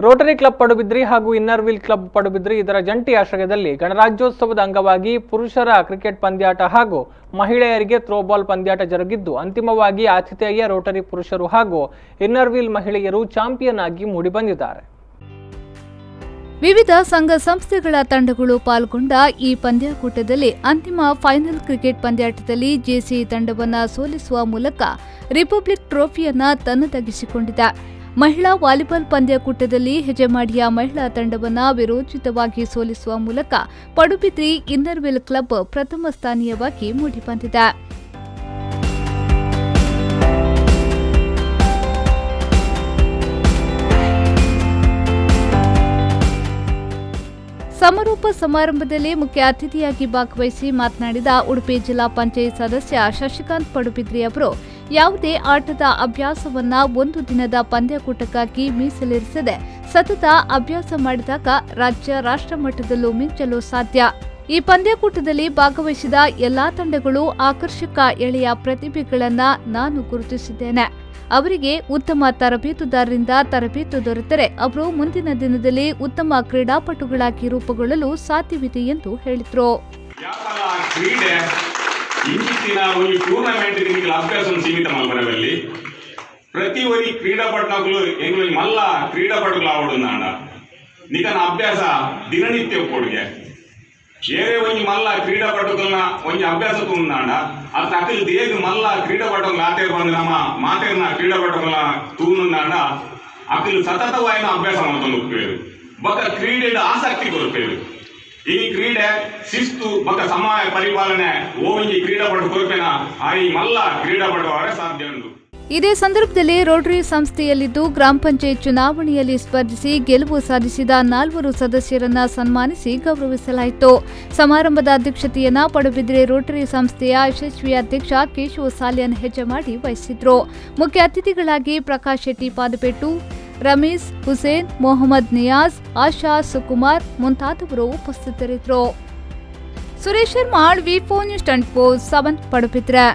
Rotary club Padubidri ಹಾಗೂ Inner Wheel club Padubidri ಇದರ ಜಂಟಿ ಆಶ್ರಯದಲ್ಲಿ ಗಣರಾಜ್ಯೋತ್ಸವದ ಅಂಗವಾಗಿ ಪುರುಷರ ಕ್ರಿಕೆಟ್ ಪಂದ್ಯಾಟ ಹಾಗೂ ಮಹಿಳೆಯರಿಗೆ ಥ್ರೋಬಾಲ್ ಪಂದ್ಯಾಟ ಜರುಗಿದ್ದು ಅಂತಿಮವಾಗಿ ಆತಿಥೇಯ ರೋಟರಿ ಪುರುಷರು ಹಾಗೂ ಇನ್ನರ್ವಿಲ್ ಮಹಿಳೆಯರು ಚಾಂಪಿಯನ್ ಆಗಿ ಮೂಡಿಬಂದಿದ್ದಾರೆ. ವಿವಿಧ ಸಂಘ ಸಂಸ್ಥೆಗಳ ತಂಡಗಳು ಪಾಲ್ಗೊಂಡ ಈ ಪಂದ್ಯಾಕೂಟದಲ್ಲಿ ಅಂತಿಮ ಫೈನಲ್ ಕ್ರಿಕೆಟ್ ಪಂದ್ಯಾಟದಲ್ಲಿ ಜೆಸಿ ತಂಡವನ್ನು ಸೋಲಿಸುವ ಮೂಲಕ ರಿಪಬ್ಲಿಕ್ ಟ್ರೋಫಿಯನ್ನ ತನ್ನದಾಗಿಸಿಕೊಂಡಿದೆ. ಮಹಿಳಾ ವಾಲಿಬಾಲ್ ಪಂದ್ಯಾಕೂಟದಲ್ಲಿ ಹೆಜಮಾಡಿಯ ಮಹಿಳಾ ತಂಡವನ್ನು ವಿರೋಚಿತವಾಗಿ ಸೋಲಿಸುವ ಮೂಲಕ ಪಡುಬಿದ್ರಿ ಇನ್ನರ್ವಿಲ್ ಕ್ಲಬ್ ಪ್ರಥಮ ಸ್ಥಾನೀಯವಾಗಿ ಮೂಡಿಬಂದಿದೆ. ಸಮಾರೋಪ ಸಮಾರಂಭದಲ್ಲಿ ಮುಖ್ಯ ಅತಿಥಿಯಾಗಿ ಭಾಗವಹಿಸಿ ಮಾತನಾಡಿದ ಉಡುಪಿ ಜಿಲ್ಲಾ ಪಂಚಾಯತ್ ಸದಸ್ಯ ಶಶಿಕಾಂತ್ ಪಡುಬಿದ್ರಿ ಅವರು ಯಾವುದೇ ಆಟದ ಅಭ್ಯಾಸವನ್ನ ಒಂದು ದಿನದ ಪಂದ್ಯಾಕೂಟಕ್ಕಾಗಿ ಮೀಸಲಿರಿಸದೆ ಸತತ ಅಭ್ಯಾಸ ಮಾಡಿದಾಗ ರಾಜ್ಯ ರಾಷ್ಟ್ರ ಮಟ್ಟದಲ್ಲೂ ಮಿಂಚಲು ಸಾಧ್ಯ. ಈ ಪಂದ್ಯಾಕೂಟದಲ್ಲಿ ಭಾಗವಹಿಸಿದ ಎಲ್ಲಾ ತಂಡಗಳು ಆಕರ್ಷಕ ಎಳೆಯ ಪ್ರತಿಭೆಗಳನ್ನ ನಾನು ಗುರುತಿಸಿದ್ದೇನೆ. ಅವರಿಗೆ ಉತ್ತಮ ತರಬೇತುದಾರರಿಂದ ತರಬೇತು ದೊರೆತರೆ ಅವರು ಮುಂದಿನ ದಿನದಲ್ಲಿ ಉತ್ತಮ ಕ್ರೀಡಾಪಟುಗಳಾಗಿ ರೂಪುಗೊಳ್ಳಲು ಸಾಧ್ಯವಿದೆ ಎಂದು ಹೇಳಿದರು. ప్రతి ఒరి క్రీడాపటకులు ఎంగులు మళ్ళా క్రీడాపటకులు ఆవడున్నాడ నికన అభ్యాస దిననిత్యం కొడుగే ఏరే ಒಂಜಿ ಮಲ್ಲ ಕ್ರೀಡಾಪಟುಕಲ್ನ ಒಂಜಿ ಅಭ್ಯಾಸಕ್ಕೂ ಉಂದಾಂಡ ಅದು ಅಕಲ್ ದೇಗ ಮಲ್ಲ ಕ್ರೀಡಾಪಟುಕಲ್ ಆಟೇರ್ ಬಂದು ನಮ್ಮ ಮಾತೇರ್ನ ಕ್ರೀಡಾಪಟುಕಲ್ನ ತೂನುಂದಾಂಡ ಅಕಲ್ ಸತತವಾಯಿನ ಅಭ್ಯಾಸ ಮಾಡ್ಕೊಂಡು ಹೋಗ್ತೇವೆ ಬೊಕ್ಕ ಕ್ರೀಡೆದ ಆಸಕ್ತಿ ಕೊಡ್ತೇವೆ. ಈ ಕ್ರೀಡೆ ಶಿಸ್ತು ಬೊಕ್ಕ ಸಮಯ ಪರಿಪಾಲನೆ ಓಂಜಿ ಕ್ರೀಡಾಪಟು ಕೊರಪೇನ ಆ ಈ ಮಲ್ಲ ಕ್ರೀಡಾಪಟು ಅವರೇ ಸಾಧ್ಯ ಉಂಟು. ಇದೇ ಸಂದರ್ಭದಲ್ಲಿ ರೋಟರಿ ಸಂಸ್ಥೆಯಲ್ಲಿದ್ದು ಗ್ರಾಮ ಪಂಚಾಯತ್ ಚುನಾವಣೆಯಲ್ಲಿ ಸ್ಪರ್ಧಿಸಿ ಗೆಲುವು ಸಾಧಿಸಿದ 4 ಸದಸ್ಯರನ್ನ ಸನ್ಮಾನಿಸಿ ಗೌರವಿಸಲಾಯಿತು. ಸಮಾರಂಭದ ಅಧ್ಯಕ್ಷತೆಯನ್ನ ಪಡುಬಿದ್ರಿ ರೋಟರಿ ಸಂಸ್ಥೆಯ ಯಶಸ್ವಿ ಅಧ್ಯಕ್ಷ ಕೇಶವ ಸಾಲ್ಯನ್ ಹೆಜ್ಜಮಾಡಿ ವಹಿಸಿದ್ರು. ಮುಖ್ಯ ಅತಿಥಿಗಳಾಗಿ ಪ್ರಕಾಶ್ ಶೆಟ್ಟಿ ಪಾದಪೆಟ್ಟು, ರಮೀಸ್ ಹುಸೇನ್, ಮೊಹಮ್ಮದ್ ನಿಯಾಜ್, ಆಶಾ ಸುಕುಮಾರ್ ಮುಂತಾದವರು ಉಪಸ್ಥಿತರಿದ್ದರು. ಸುರೇಶ್ ಶರ್ಮಾ, ವಿ4 ನ್ಯೂಸ್ 24/7 ಪಡುಬಿದ್ರೆ.